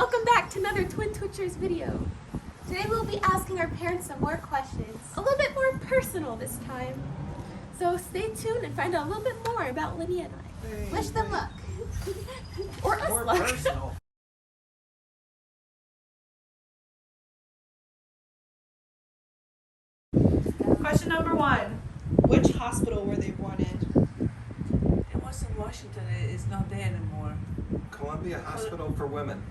Welcome back to another Twin Twitchers video. Today we'll be asking our parents some more questions, a little bit more personal this time. So stay tuned and find out a little bit more about Lydia and I. Wish them luck. Or us More luck. personal. Question number 1. Which hospital were they born in? It was in Washington. It's not there anymore. Columbia Hospital for Women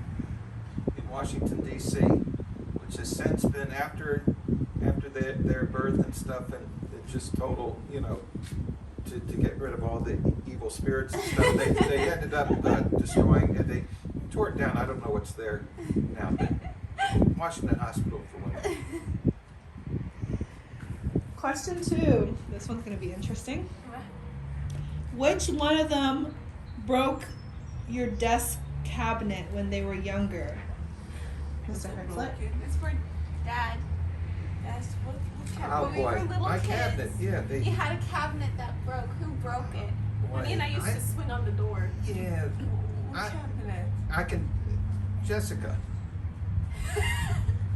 in Washington, D.C., which has since been after their birth and stuff, and it's just total, to get rid of all the evil spirits and stuff. They ended up destroying it. They tore it down. I don't know what's there now, but Washington Hospital for Women. Question 2. This one's going to be interesting. Which one of them broke your desk cabinet when they were younger? Mr. Hertzler? It's for Dad. That's what Oh When we were boy, little my kids, cabinet. Yeah, He had a cabinet that broke. Who broke it? Boy, Lenny and I used to swing on the door. Yeah, What's happening? I can. Jessica.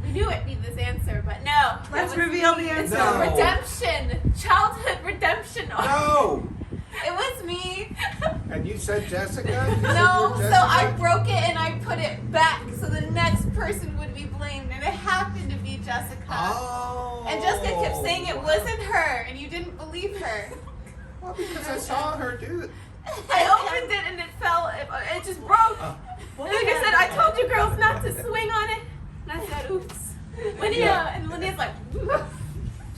We knew it'd be this answer, but no. Let's it was reveal me. the It's answer. No. redemption. Childhood redemption arc. No. It was me. And you said Jessica? You said No, you're so I Jessica? broke it and I put it back so the next person would be blamed, and it happened to be Jessica. Oh. And Jessica kept saying it wasn't her, and you didn't believe her. Well, because I saw her do it. I opened it and it fell. It just broke. Like I said, I told you girls not to swing on it, and I said, "Oops." Linnea, and Linnea's like,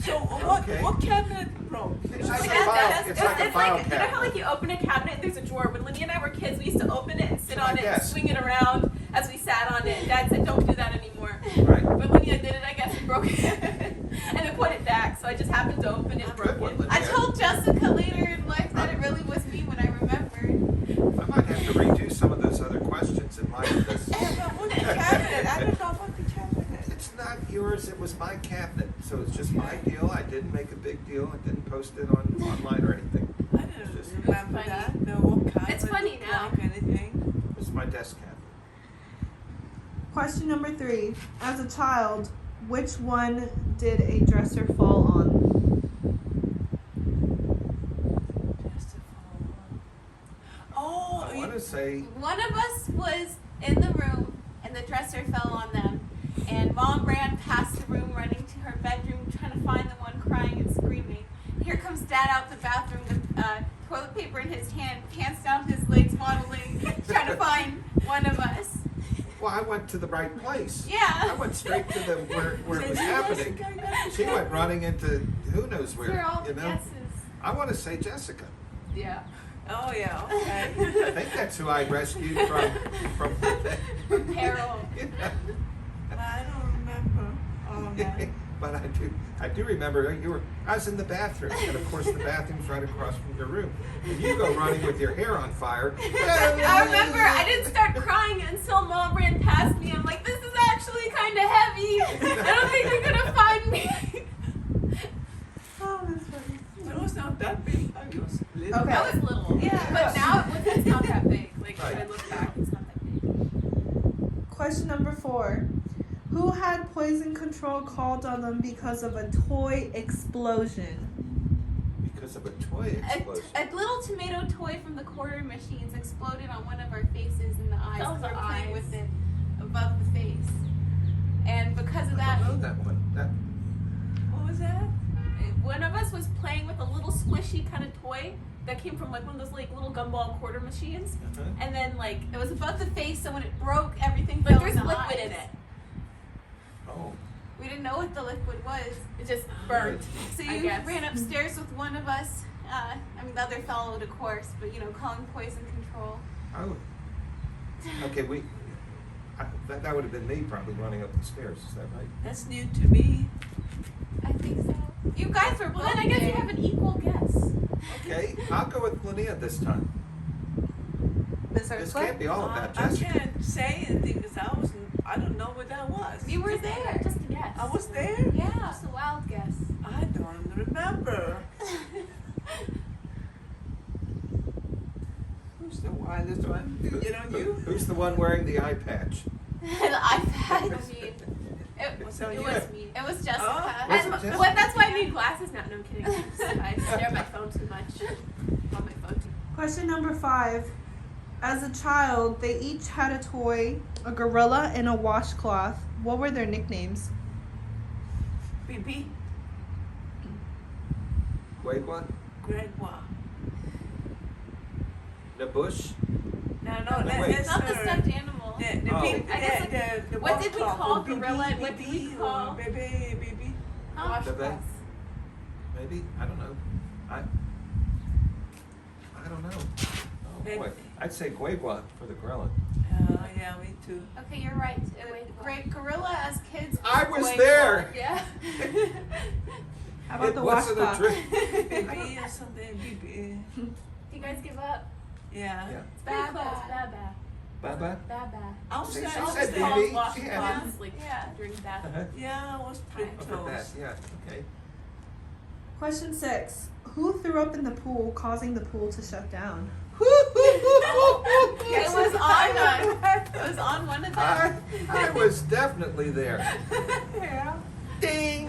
So Okay. what cabinet broke? It's like a That's- file. that's- It's like a file you know how cabinet. like you open a cabinet, there's a drawer. When Lydia and I were kids, we used to open it and sit on it and Yes. swing it around as we sat on it. And Dad said, "Don't do that anymore." Right. But Lydia did it, I guess, and broke it, and then put it back. So I just happened to open it and broke Good one, it. I Lydia. told Jessica later in life that it really was me when I remembered. I might have to redo some of those other questions in light of this. What cabinet? I don't know what the cabinet is. It's not yours, it was my cabinet. So it's just my deal. I didn't make a big deal. I didn't post it online or anything. I didn't Just- remember funny. that. No, what kind It's of funny look now. like anything. It was my desk cabinet. Question number 3. As a child, which one did a dresser fall on? Just a phone. Oh, I want to say, One of us was in the room, and the dresser fell on them. And Mom ran past the room, running to her bedroom, trying to find the one crying and screaming. Here comes Dad out the bathroom with toilet paper in his hand, pants down his legs, waddling, trying to find one of us. well, I went to the right place. I Yeah. went straight to the where it was happening. She went running into who knows These are where, all the you know. guesses. I want to say Jessica. Yeah. Oh yeah. Okay. I think that's who I rescued from From peril. Yeah. I don't remember all of that. But I do remember I was in the bathroom, and of course the bathroom's right across from your room. And you go running with your hair on fire. I remember I didn't start crying until Mom ran past me. I'm like, this is actually kind of heavy. I don't think they're gonna find me. Oh, that's funny. It was not that big. I was little. Okay. I was little, Yeah. but now it's not that big. Like if I Right. look back, it's not that big. Question number 4. Who had poison control called on them because of a toy explosion? Because of a toy explosion. A little tomato toy from the quarter machines exploded on one of our faces in the eyes. Oh, We the were playing eyes. with it above the face, and because of I that, don't know that one. What was that? one of us was playing with a little squishy kind of toy that came from like one of those like little gumball quarter machines, and then like it was above the face, so when it broke, everything fell. But there's in the liquid eyes. in it. Oh. We didn't know what the liquid was. It just burnt. So I you guess. ran upstairs with one of us. The other followed, of course, but calling poison control. Oh. Okay, that would have been me probably running up the stairs. Is that right? That's new to me. I think so. You guys were both Well, then I guess there. you have an equal guess. Okay, I'll go with Linnea this time. Miss This Hertzler? can't be all about I Jessica. can't say anything because I don't know what that was. You were there. Just a guess. I was there? Yeah. Just a wild guess. I don't remember. Who's the wildest one? You know, you? Who's the one wearing the eye patch? The iPad. I mean, It So you- was me. It was Jessica. Oh. Was it And- Jessica? Well, that's why I need glasses now. No, I'm kidding. I stare at my phone too much. On my phone too. Question number 5. As a child, they each had a toy, a gorilla, and a washcloth. What were their nicknames? BB, Guagua, Gregoire. the bush. No, wait. that's Not the her. stuffed animal. The Oh. big, I guess the what did we washcloth, call the gorilla and BB, what did we BB, call- or baby? Huh? Washcloth. Maybe, I don't know. I don't know. Oh boy, I'd say Guagua for the gorilla. Yeah, me too. Okay, you're right. Great gorilla as kids. I was Boy, there. Yeah. How about It the wasn't a washcloth? trick. BB or something, BB. Do you guys give up? Yeah. Yeah. It's Baba. Baba. Baba. I was She I said was BB. called She washcloth. had Clowns, like during bath. Uh-huh. Yeah, I was pretty Look at that, close. yeah, okay. Question 6. Who threw up in the pool, causing the pool to shut down? It was on one. It was on one of them. I was definitely there. Yeah. Ding,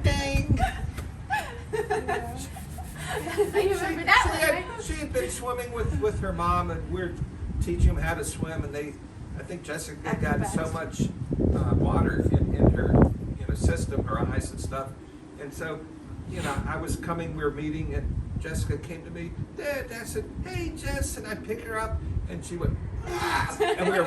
ding. I remember that one, right? She had been swimming with her mom, and we're teaching them how to swim, and I think Jessica got so much water in her, system, her eyes and stuff, and so, I was coming, we were meeting, and Jessica came to me, Dad, I said, hey, Jess, and I pick her up, and she went, ah! And we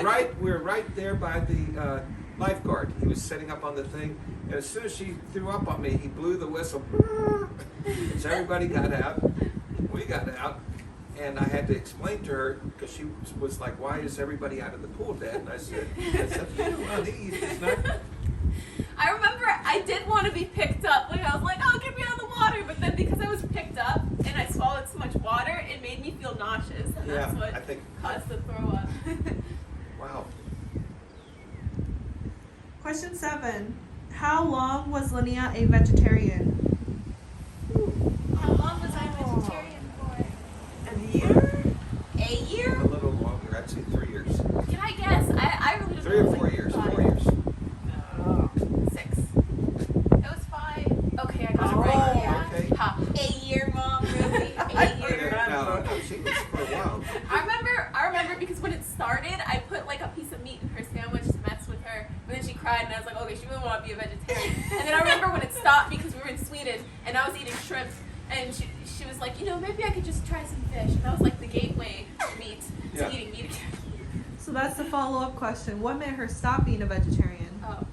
were right there by the lifeguard. He was setting up on the thing, and as soon as she threw up on me, he blew the whistle. So everybody got out. We got out, and I had to explain to her because she was like, "Why is everybody out of the pool, Dad?" And I said, honey, it's not." I remember I did want to be picked up. Like I was like, "Oh, get me out of the water!" But then because I was picked up and I swallowed so much water, it made me feel nauseous, and that's Yeah, what I think. caused the throw up. Wow. Question 7. How long was Linnea a vegetarian? How long was I vegetarian for? A year? A year? A little longer. I'd say 3 years. Can I guess? I really don't 3 or know. 4 years. 5. 4 years. No. 6. It was 5. Okay, I got it right. Oh, Yeah. okay. Ha. A year, Mom. Really? I A year. forgot. No, she was for a while. I remember because when it started, I put like a piece of meat in her sandwich to mess with her, but then she cried and I was like, okay, she really want to be a vegetarian. And then I remember when it stopped because we were in Sweden and I was eating shrimp and she was like, maybe I could just try some fish. And that was like the gateway meat to Yeah. eating meat again. So that's the follow-up question. What made her stop being a vegetarian? Oh,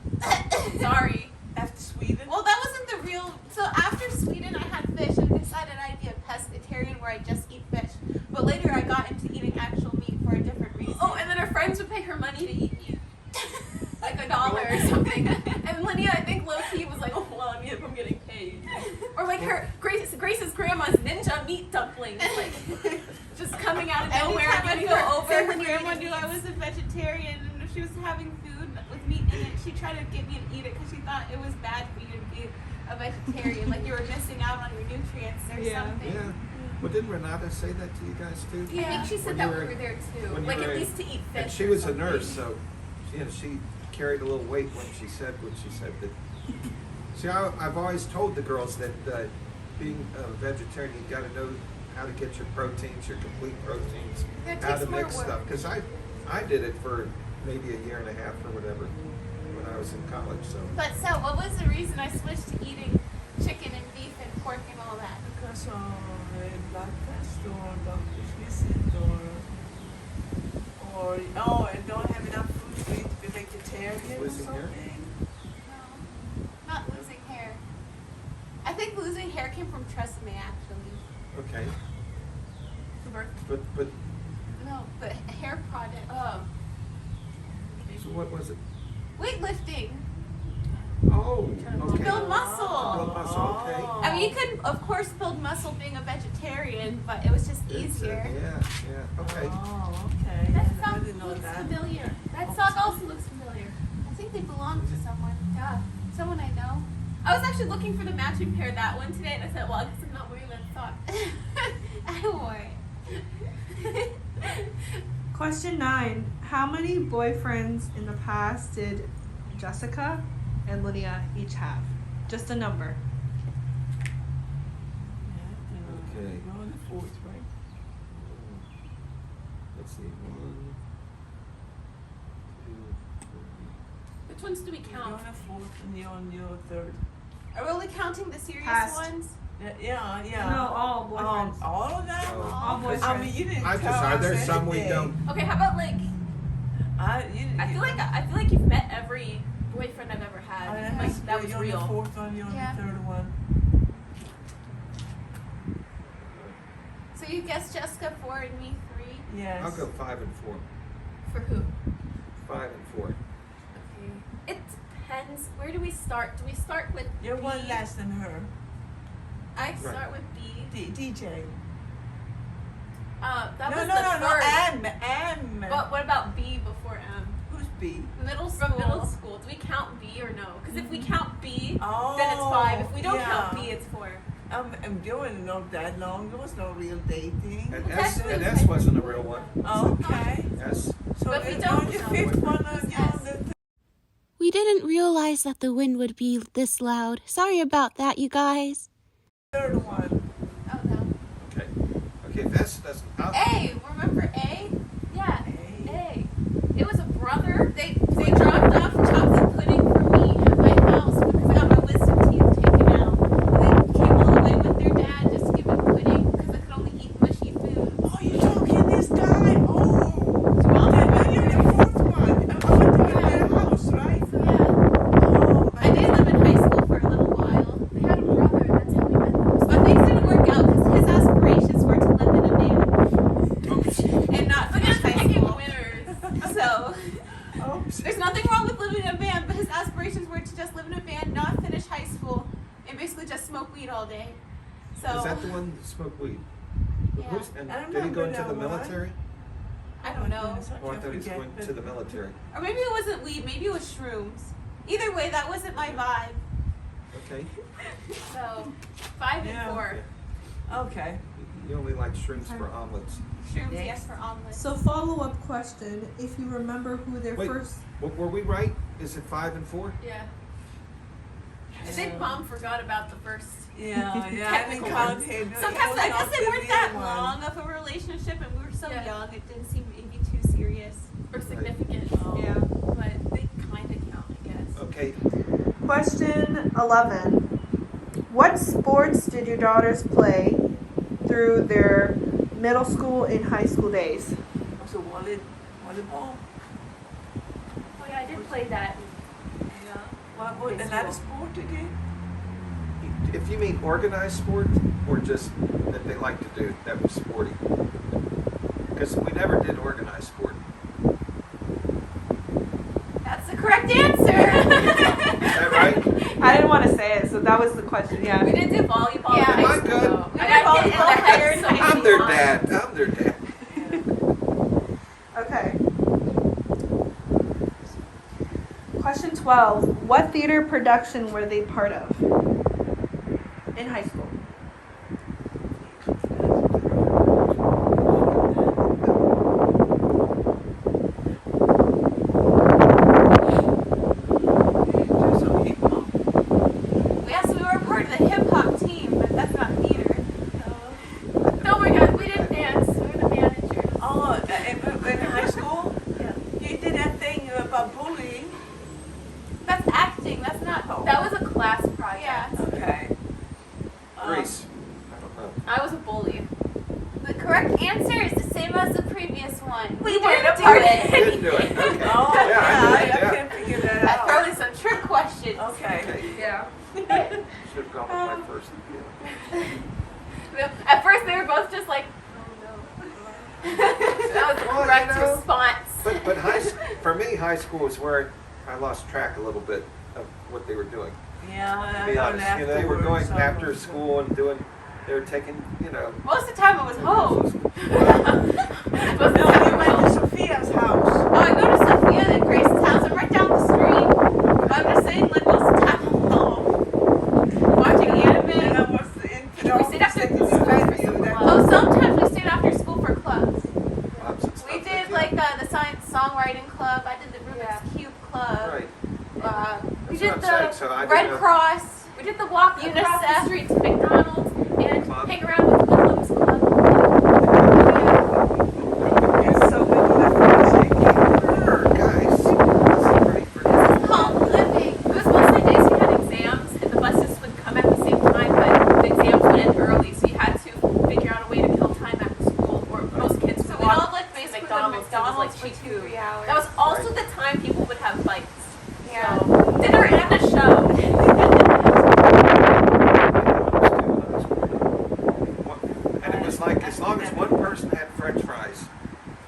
sorry. After Sweden? Well, that wasn't the real. So after Sweden, I had fish and decided I'd be a pescatarian where I just eat fish. But later, I got into eating actual meat for a different reason. Oh, and then her friends would pay her money to eat meat, like $1 or something. And Linnea, I think, low key was like, "Oh, well, I mean, if I'm getting paid." Or like her Grace's grandma's ninja meat dumplings, like just coming out of nowhere. Anytime I'd getting go Oh, over, her her grandma knew I was a vegetarian, and if she was having food with meat in it, she tried to get me to eat it because she thought it was bad for you to be a vegetarian, like you were missing out on your nutrients or Yeah. something. Yeah. Well, didn't Renata say that to you guys too? I think she said When that you we were- were there too, when you like were at in- least to eat fish. And she or was a something. nurse, so she carried a little weight when she said what she said. That see, I've always told the girls that being a vegetarian, you got to know how to get your proteins, your complete proteins, That how takes to more mix work. stuff. Because I did it for maybe a year and a half or whatever when I was in college. So But so, what was the reason I switched to eating chicken and beef and pork and all that? Because blood test or doctor's visit or I don't have enough food for you to be vegetarian or Losing hair? something. No, not losing hair. I think losing hair came from Tresemme actually. okay, The birth. but No, the hair product. so what was it? Weightlifting. Oh, okay. Build muscle. Build muscle, okay. I mean, you could, of course, build muscle being a vegetarian, but it was just It's, easier. yeah, okay. Oh, okay. That I sock didn't know looks that. familiar. That sock also looks familiar. I think they belong to someone. Yeah, someone I know. I was actually looking for the matching pair that one today, and I said, well, I guess I'm not wearing that sock. I wore it. Question 9. How many boyfriends in the past did Jessica and Lydia each have? Just a number. Okay. You're on the fourth, right? Let's see. 1, 2, 3. Which ones do we You're count? on the fourth and you're on your third. Are we only counting the serious Past. ones? Yeah. No, all boyfriends. All of them? Oh. All boyfriends. I mean, you didn't I tell just, are us there some we anything. don't? Okay, how about like I feel like you've met every boyfriend I've ever had. Like that was you're on real. the fourth one, you're on Yeah. the third one. So you guessed Jessica 4 and me 3. Yes. I'll go 5 and 4. For who? 5 and 4. Okay. It depends. Where do we start? Do we start with You're B? one less than her. I start with B. DJ. That no, was no, the no, third. M. But what about B before M? Who's B? Middle school. From middle school. Do we count B or no? Because if we count B, Oh, then it's 5. If we don't yeah. count B, it's 4. I'm doing not that long. There was no real dating. And Well, S, technically and it's S wasn't a real one. Okay. S. So But we you're don't on your know. fifth one, Who's you're on S? the We didn't realize that the wind would be this loud. Sorry about that, you guys. third one. Oh no. Okay. Okay, if S doesn't. A. Remember A? Yeah. A. A. It was a brother. They dropped off chocolate pudding for me at my house because I got my wisdom teeth taken out. And they came all the way with their dad just to give me pudding because I could only eat mushy food. Oh, you're talking this guy. Oh. Mom, Then you're the fourth one. I went to their house, right? So yeah. Oh, I did live in high school for a little while. They had a brother. That's how we met them. But things didn't work out because his aspirations were to live in a van Oops. and not finish high school. Winners. So. Oops. There's nothing wrong with living in a van, but his aspirations were to just live in a van, not finish high school, and basically just smoke weed all day. So Is that the one that smoked weed? Yeah. And I did he go remember into that the one. military? I don't know. Oh, I thought he was going to the military. Or maybe it wasn't weed, maybe it was shrooms. Either way, that wasn't my vibe. Okay. So 5 Yeah. and 4. Okay. You only like shrimps for omelets. Shrooms, Next. yes, for omelets. So follow-up question, if you remember who their Wait. first... Were we right? Is it 5 and 4? Yeah. I think Mom forgot about the first. Yeah, I didn't Technical count ones. him. Sometimes I guess they the weren't that real one. long of a relationship, and we were so Yeah. young, it didn't seem maybe too serious or significant. Yeah. But they kind of count, I guess. Okay. Question 11. What sports did your daughters play through their middle school and high school days? So volleyball. Oh yeah, I did play that. Yeah. What another sport again? If you mean organized sport or just that they like to do, that was sporty. Because we never did organized sport. That's the correct answer. Is that right? I didn't want to say it, so that was the question, yeah. We did volleyball. Yeah. in high Am I school, good? though. We I did got volleyball hit in the in head higher so high many I'm school. their dad. I'm their dad. Okay. Question 12. What theater production were they part of in high school? Yes, we were part of the hip hop team, but that's not theater. Oh my god, we didn't dance. We were the managers. Oh, in high school? Yeah. You did that thing about bullying. That's acting. That's not. That was a class project. Yeah. Okay. Greece. I don't know. I was a bully. The correct answer is the same as the previous one. We didn't weren't a do part of it. it. Didn't do it. Okay. Oh, Yeah, I I did it, yeah. can't figure that I out. throw in some trick questions. Okay. Okay. Yeah. Should have gone with my first. At first, they were both just like, oh no. That was the Well, you correct know, response. But for me, high school was where I lost track a little bit of what they were doing. Yeah, To I be honest, you know, they were going afterwards, after school and doing. They were taking, you know. Most of the time, I was home. No, you went to Sophia's house. Oh, I go to Sophia and Grace's house. I'm right down the street. But I'm just saying, like most of the time, I'm home. Watching And anime. I was in We stayed after the school for some that. Oh, sometimes we stayed after school for clubs. Clubs and We stuff did like like writing club. I did the Rubik's Cube club. Right. We That's did what I'm the saying, so I Red didn't know- Cross. We did the walk across the UNICEF. street to McDonald's and Club. hang around with Hoodlums Club. And so we don't have to take Guys, that's pretty for Home living. It was mostly days we had exams and the buses would come at the same time, but the exams would end early, so you had to figure out a way to kill time after school. Or most kids So would we walk all like to basically McDonald's. the It was McDonald's like for cheap 2-3 food. hours. That was also the time people would have fights. Yeah. So, dinner and a show. And it was like, as long as one person had French fries,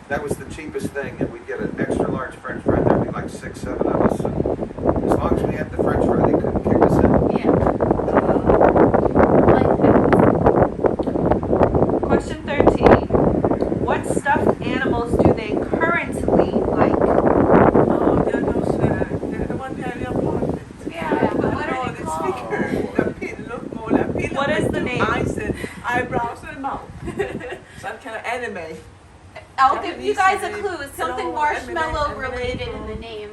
that was the cheapest thing, and we'd get an extra large French fry. There'd be like 6, 7 of us. And as long as we had the French fry, they couldn't kick us out. Yeah. Question 13. What stuffed animals do they currently like? Oh, they're those, the one that are important. Yeah. But what Oh, are they the called? speaker, the pin, look more like pin. What is the name? Eyes and eyebrows and mouth. Some kind of anime. I'll give you guys a Japanese, clue. It's something you know, marshmallow anime, related in the anime. name.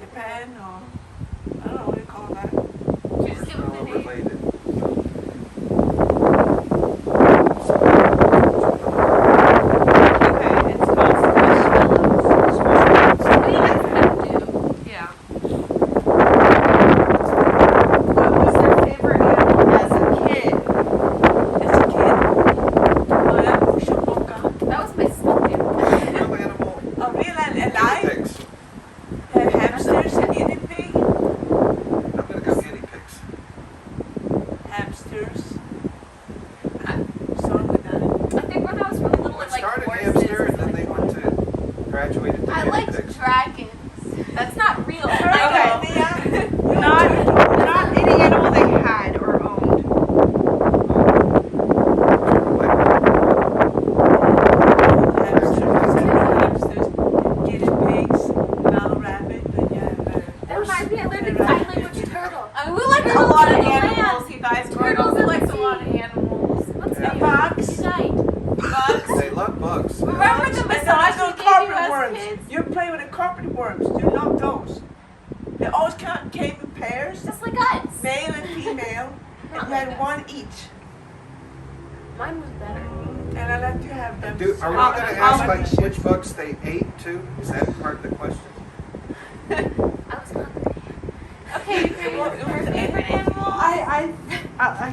Japan or I don't know what you call that. Just give them the name. Related. Okay, it's called squishmallows. What do you guys kind of do? Yeah. What was their favorite animal as a kid? As a kid. Oh, that Mushoboka. That was my stuffed animal. Real animal. A real and Guinea alive. pigs. Have hamsters and guinea pig. I'm gonna go guinea pigs. Hamsters. So with that. I think when I was really little, Well, it it like started horses. hamster, and then they went to graduated to I guinea liked pigs. dragons. That's not real. Okay. Yeah. Not any animal they had or owned. Hamsters, guinea pigs, now rabbit, and yeah, That might be a learning sign language turtle. I mean, we liked a lot of animals, you guys. Growing up, we liked a lot of animals. What's Yeah. that? bugs. Unite. Bugs. They love bugs. Remember the massage we gave you carpet as worms. kids? You play with the carpet worms. You love those. They always came in pairs, Just like us. male and female, and you had one each. Mine was better. And I let you have them. Are we I'll- gonna I'll- ask like which bugs they ate too? Is that part of the question? I was hungry. Okay, your favorite animal? I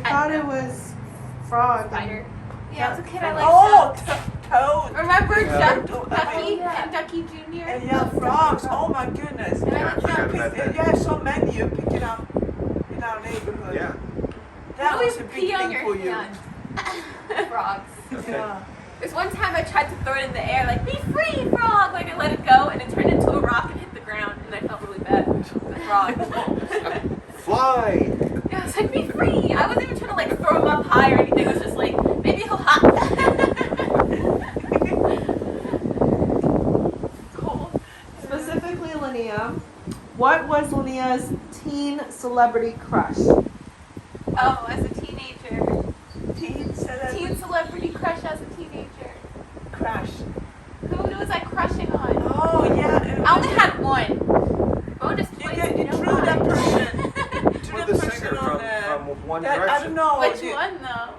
thought it was frog. Spider. Yeah, as a kid, I liked Oh, ducks. toad. Remember Yeah. Ducky Yeah. and Ducky Jr.? And yeah, frogs. Oh my goodness. And I Yeah, I liked forgot ducks. about that. You have so many you pick it up in our neighborhood. Yeah. That Always was a big pee on thing your for you. hand. Frogs. Okay. Yeah. There's one time I tried to throw it in the air, like, be free, frog! Like, I let it go, and it turned into a rock and hit the ground, and I felt really bad. The frog. Fly. Yeah, I was like, be free! I wasn't even trying to, like, throw him up high or anything. I was just like, maybe he'll hop. Cool. Specifically, Linnea. What was Linnea's teen celebrity crush? Oh, as a teenager. Teen celebrity Teen celebrity crush as a teenager. crash. Who was I crushing on? Oh yeah. I only had one. Bonus You points. get you don't threw that mind. person. Well, the singer from One that, I Direction. don't know. Which you- one, though?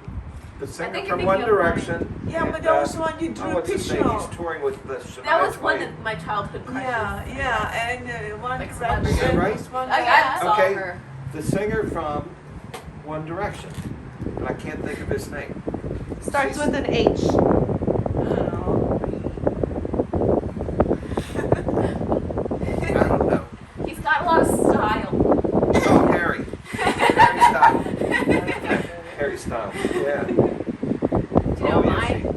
The singer think from you're One thinking of mine. Direction. Yeah, and, but that was the one you drew a what's his picture name? of. He's touring with the Shania That was one Twain. of my childhood crushes. Yeah, and One Like Direction Is that right? was one. Oh, yeah. I saw Okay. her. The singer from One Direction. And I can't think of his name. Starts with an H. I don't know. I don't know. He's got a lot of style. Oh, Harry. Harry Styles. Harry Styles. Yeah. Do you know Oh, yes, mine? he-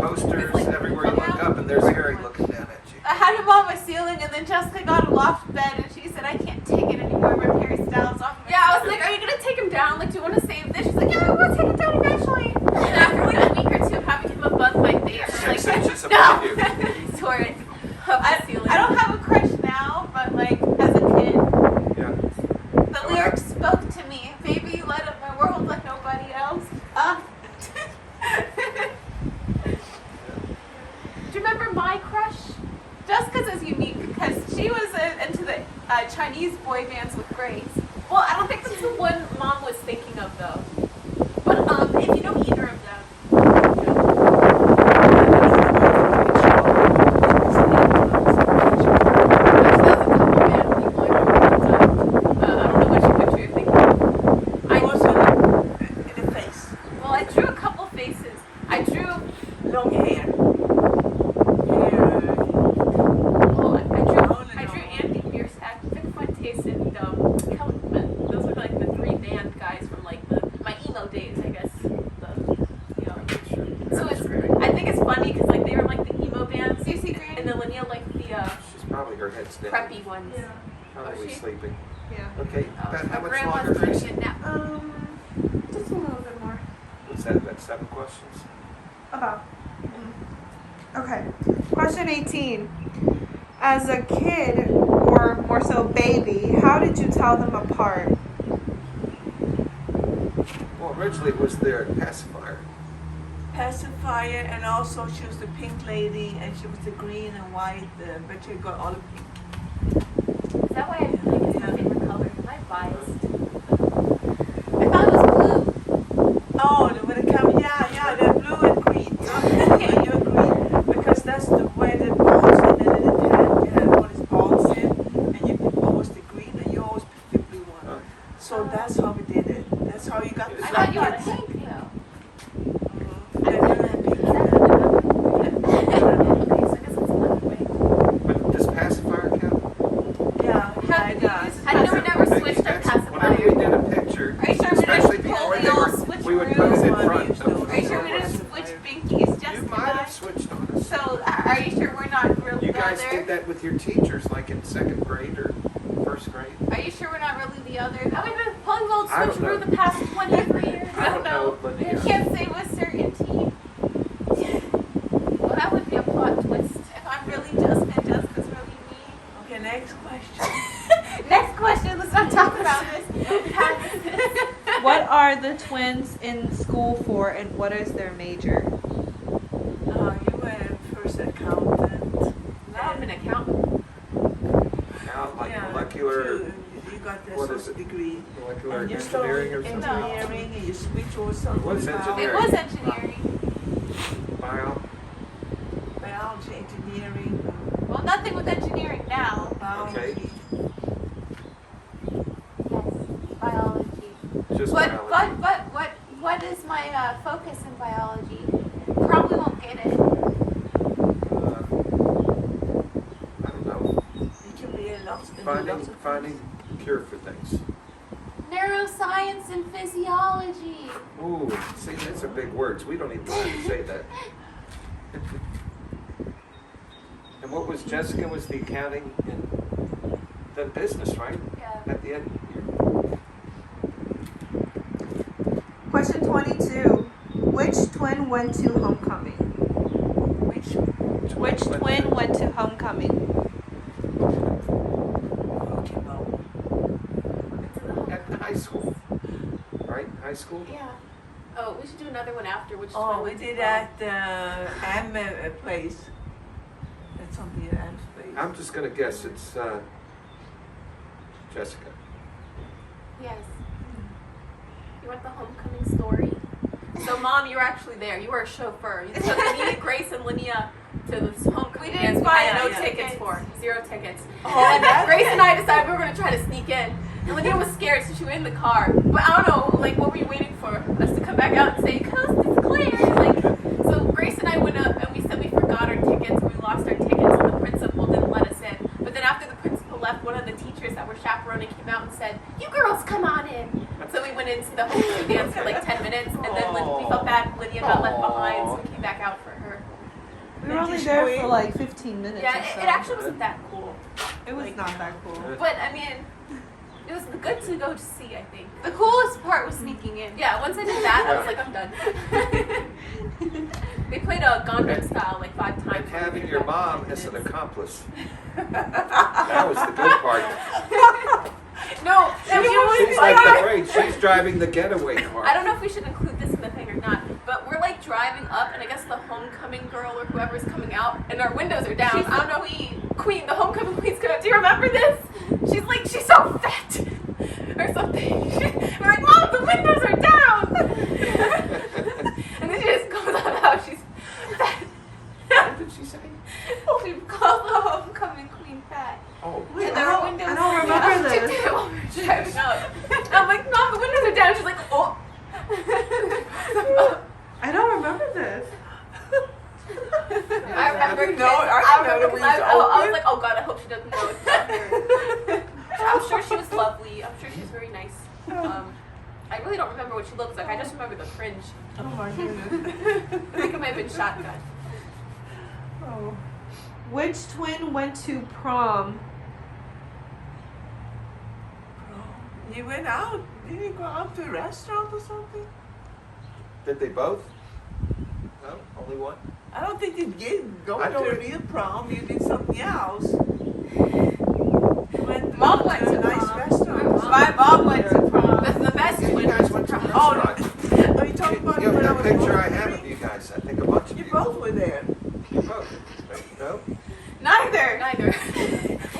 Posters Like, everywhere you look up, and there's Harry looking down at you. I had him on my ceiling, and then Jessica got a loft bed, and she said, I can't take it anymore. Rip Harry Styles off my Yeah, I was ceiling." like, are you gonna take him down? Like, do you want to save this? She's like, yeah, I want to take him down eventually. And after like a week or two of having him above my face, I'm 6 like, inches no. above you. He tore it up the ceiling. I don't have a crush now, but like as a kid, Yeah. the lyrics spoke to me. Baby, you light up my world like nobody else. Do you remember my crush? Jessica's is unique because she was into the Chinese boy bands with Grace. Well, I don't think that's the one Mom was thinking of though. But if you know either of them, you I was in the face, well, I drew a couple faces. I drew, long hair. well, I drew Andy Bierstadt, Vic Fuentes, and Kelman. Those were like the three band guys from like my emo days, I guess. So I think it's funny because like they were like the emo bands, Susie Grant. and then Linnea like the She's probably her head's down. preppy ones. Probably she? sleeping. Yeah. Okay, Oh, Beth, how my much grandma's longer, Grace? taking a nap. Just a little bit more. What's that, about 7 questions? About. Okay. Question 18. As a kid, or more so baby, how did you tell them apart? Well, originally it was their pacifier. Pacifier, and also she was the pink lady, and she was the green and white, but she got all the pink. Is that why I think it's my favorite color? Am I biased? I thought it was blue. Oh, when it comes, yeah, they're blue and green. Yeah, you agree. Because that's the way the balls in, and then it had all these balls in, and you pick always the green, and you always pick the blue one. Huh? So that's how we did it. That's how you got the I thought you had blankets. pink though. They didn't have pink. Okay, so I guess it's another way. But does pacifier count? Yeah, it does. I know we never Okay, switched our that's- Whenever we pacifier. did a picture, Are you sure we especially didn't pull before the they old were, switcheroo? we would put it in front Used of to. Are you sure we the didn't switch binkies, You Jessica? might have switched on us. So are you sure we're not really You the guys other? did that with your teachers, like in 2nd grade or 1st grade? Are you sure we're not really the other? Oh, we've been pulling old I don't switcheroo know. the past 23 years. I don't know, but You yeah. can't say with certainty. Well, that would be a plot twist. If I'm really Jessica, Jessica's really me. Okay, next question. Next question. Let's not talk about this. What are the twins in school for, and what is their major? You were first accountant. Now I'm an accountant. Now, like Yeah, molecular, two. You got the what is associate it? degree. molecular And you engineering or started something? engineering, and you switch over something. What's about engineering? It was engineering. Bio? Biology, engineering, Well, nothing with engineering now. biology. Okay. Yes, biology. Just But biology. what is my focus in biology? Probably won't get it. I don't know. It can be a lot. Lots of Finding cure for things. Neuroscience and physiology. Ooh, see, those are big words. We don't even know how to say that. And what was Jessica was the accounting and the business, right? Yeah. At the end. Question 22. Which twin went to homecoming? Which twin went to homecoming? Okay, well, At the high school, right? High school? Yeah. Oh, we should do another one after. Which oh, one we was did it? at Am place. That's something at Am's place. I'm just gonna guess it's Jessica. Yes. You want the homecoming story? So, Mom, you were actually there. You were a chauffeur. You took me, Grace, and Linnea to this homecoming. We didn't dance buy had no any tickets tickets. for. 0 tickets. Oh, and that's Grace and I decided we were going to try to sneak in. And Linnea was scared, so she went in the car. But I don't know, like, what were you waiting for? Us to come back out and say, "Coast is clear." Like, so Grace and I went up, and we said we forgot our tickets. We lost our tickets, and the principal didn't let us in. But then after the principal left, one of the teachers that were chaperoning came out and said, "You girls, come on in." So we went into the homecoming dance for like 10 minutes, and then we felt bad Lydia got left behind, so we came back out for her. We were only there for like 15 minutes Yeah, or so. it actually wasn't that cool. It was not that cool. But I mean, it was good to go to see, I think. The coolest part was sneaking in. Yeah, once I did that, I was like, I'm done. They played a Gangnam Style like 5 times. And having your mom as an accomplice. That was the good part. No, She's like the brain. She's driving the getaway car. I don't know if we should include this in the thing or not, but we're like like driving up, and I guess the homecoming girl or whoever's coming out, and our windows are down. She's I don't know. Queen, the homecoming queen's coming out. Do you remember this? She's so fat or something. We're like, Mom, the windows are down. And then she just goes on how she's fat. What did she say? She called the homecoming queen fat. Oh, Wait, And I our don't, windows I don't are remember down. She this. did it while we were driving up. And I'm like, Mom, the windows are down. She's like, oh. I don't remember this. I remember. I didn't know that we I was open. like, oh God, I hope she doesn't know it's not her. I'm sure she was lovely. I'm sure she was very nice. I really don't remember what she looks like. I just remember the fringe. Oh my goodness. I think it might have been shotgun. Oh. Which twin went to prom? You went out? Did you go out to a restaurant or something? did they both? No, only one. I don't think you did go I to don't- a real prom. You did something else. Mom went to to a nice prom. restaurant. My mom went to prom. That's the best Yeah, you twin. guys went to a Oh, restaurant. are you talking about You have when I that was picture I born? have of you guys. I think a bunch of You you. both were there. You both. No? Neither. Neither.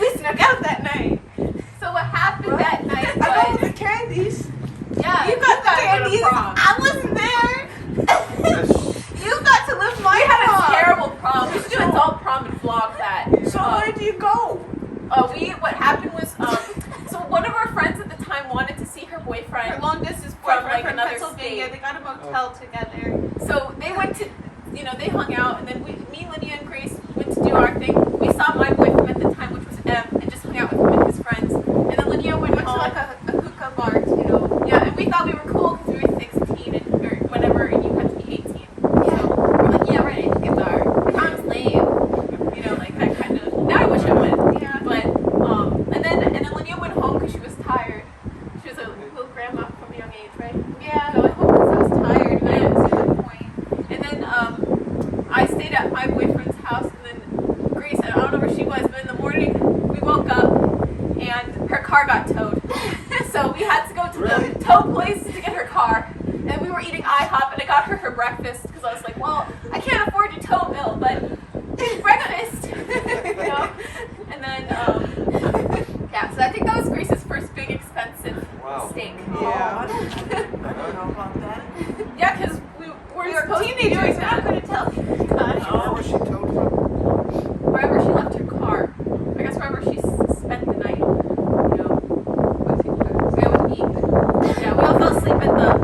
We snuck out that night. So what happened What? that night I got was, the candies. yeah, You got the gotta go to candies. prom. I wasn't there. That's- You got to live my We had a prom. terrible prom. We should do adult prom and vlog that. So where did you go? What happened was, so one of our friends at the time wanted to see her Her boyfriend. long distance From, boyfriend like, from another Pennsylvania. state. They got a motel together. So they went to, they hung out, and then me, Lydia, and Grace went to do our thing. We saw my boyfriend at the time, which was M, and just hung out with him and his friends. And then Lydia went We went to home. like a hookah bar too. Yeah, and we thought we were cool because we were 16 or whatever, and you had to be 18. So we're like, yeah, right, it's our prom's lame. Like that kind of. Now I wish I went. Yeah. But and then Lydia went home because she was tired. She was a little grandma from a young age, right? Yeah, I went home because I was tired and I didn't see the point. And then I stayed at my boyfriend's house, and then Grace, I don't know where she was, but in the morning we woke up and her car got towed. So we had to go to Really? the tow place to get her car. And we were eating IHOP, and I got her breakfast because I was like, well, I can't afford your tow bill, but breakfast. And then, yeah, so I think that was Grace's first big expensive Wow. mistake. Yeah. I don't know about that. Yeah, because we weren't We were supposed to be teenagers. doing We're not that. going to tell you. Where was she told from? Wherever she left her car. I guess wherever she spent the night. We would eat. Yeah, we all fell asleep at my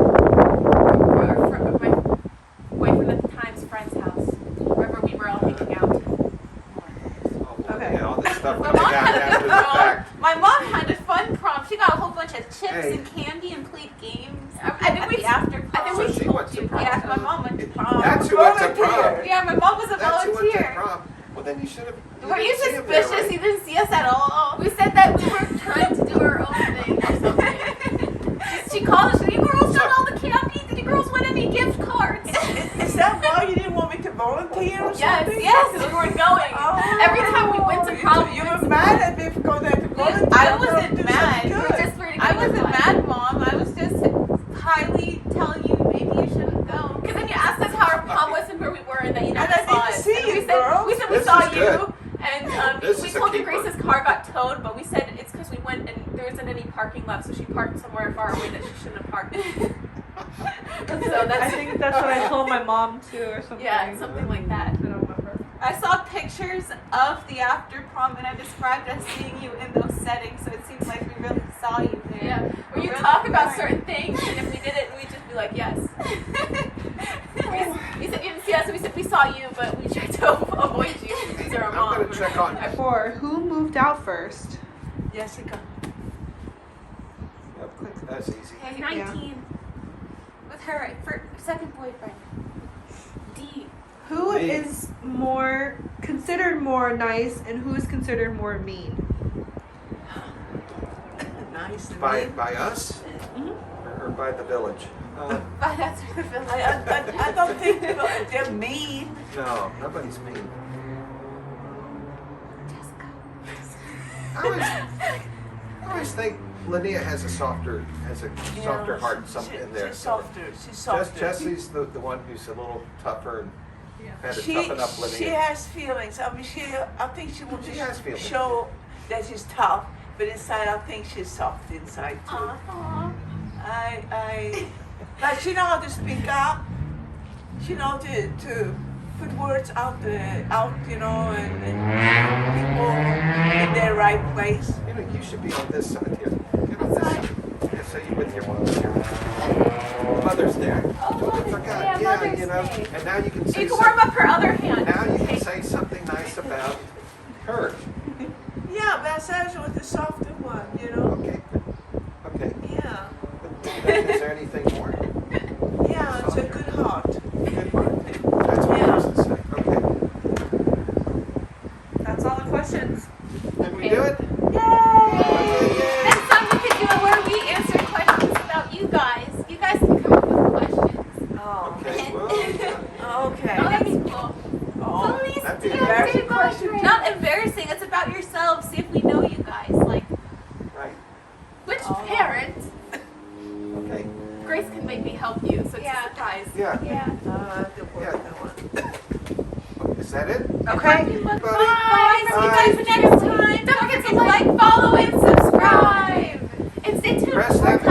boyfriend at the time's friend's house. Wherever we were all hanging out. Oh, Okay. Yeah, all this stuff My we mom got had a after good the prom. fact. My mom had a fun prom. She got a whole bunch of chips Hey. and candy and played games. I think at we- the after prom. I think we So she told went to you. prom. Yeah, my mom went to prom. That's who went to prom. Volunteer. Yeah, my mom was a That's who went to volunteer. prom. Well, then you should have. Were you didn't see him there, suspicious? right? You didn't see us at all. We said that we were trying to do our own thing or something. She called us, she said, you girls got all the candy? Did you girls win any gift cards? Is that why you didn't want me to volunteer or Yes, something? yes, we weren't going. Oh. Every time we went to prom, You were mad at me for going there to volunteer. I wasn't Do mad. something we were good. just ready to I go to wasn't class. mad, Mom. I was just highly telling you maybe you shouldn't go. Because then you asked us how our prom was and where we were, and that you never And I saw didn't us. see And you, we said, girl. We said we This saw is you, good. and This we is a told you keeper. Grace's car got towed, but we said it's because we went and there wasn't any parking left, so she parked somewhere far away that she shouldn't have parked. So I that's think that's what I told my mom too, or something. yeah, something like that. I don't remember. I saw pictures of the after prom and I described us seeing you in those settings, so it seems like we really saw you there. Yeah, where you Really talk about hard. certain things, and if we did it, we'd just be like, yes. We said you didn't see us, and we said we saw you, but we tried to avoid you because you're our I'm mom. gonna check on. 4. Who moved out first? Jessica. Yep, that's easy. Okay, 19. With her second boyfriend. D. Who Me. is more considered more nice and who is considered more mean? Nice. and By mean. us or by the village? But that's her village. I don't think they're mean. No, nobody's mean. Jessica. I always think Linnea has a softer heart in there. She's softer. She's softer. Jesse's the one who's a little tougher and had to She toughen up Linnea. she has feelings. I mean, I think she wants She has to feelings. show that she's tough, but inside, I think she's soft inside too. Like she know how to speak up. She know to put words out, you know, and people in their right place. You know, you should be on this side here. Get on this side. Yeah, so you with your mother's there. I forgot. Mother's you know, Day. and now you can say You can warm up her other hand. Now you can say something nice about her. Yeah, but Sasha was the softer one, you know. Okay. Yeah, Is there anything more? yeah, it's a good heart. Good one. That's what I was to say. Okay. That's all the questions. Did we do it? Yay! Next time we can do it where we answer questions about you guys. You guys can come up with questions. Oh, Okay. Well, okay. Oh, that'd be cool. Oh, Please that'd be do. embarrassing Do question. Not embarrassing. It's about yourselves. See if we know you guys. Like, right. which Oh. parent? Okay. Grace can maybe help you, so it's a surprise. Yeah. The one. Is that it? Okay. Bye. Bye. See you guys next time. Don't forget to like, follow, and subscribe. And stay tuned Press for that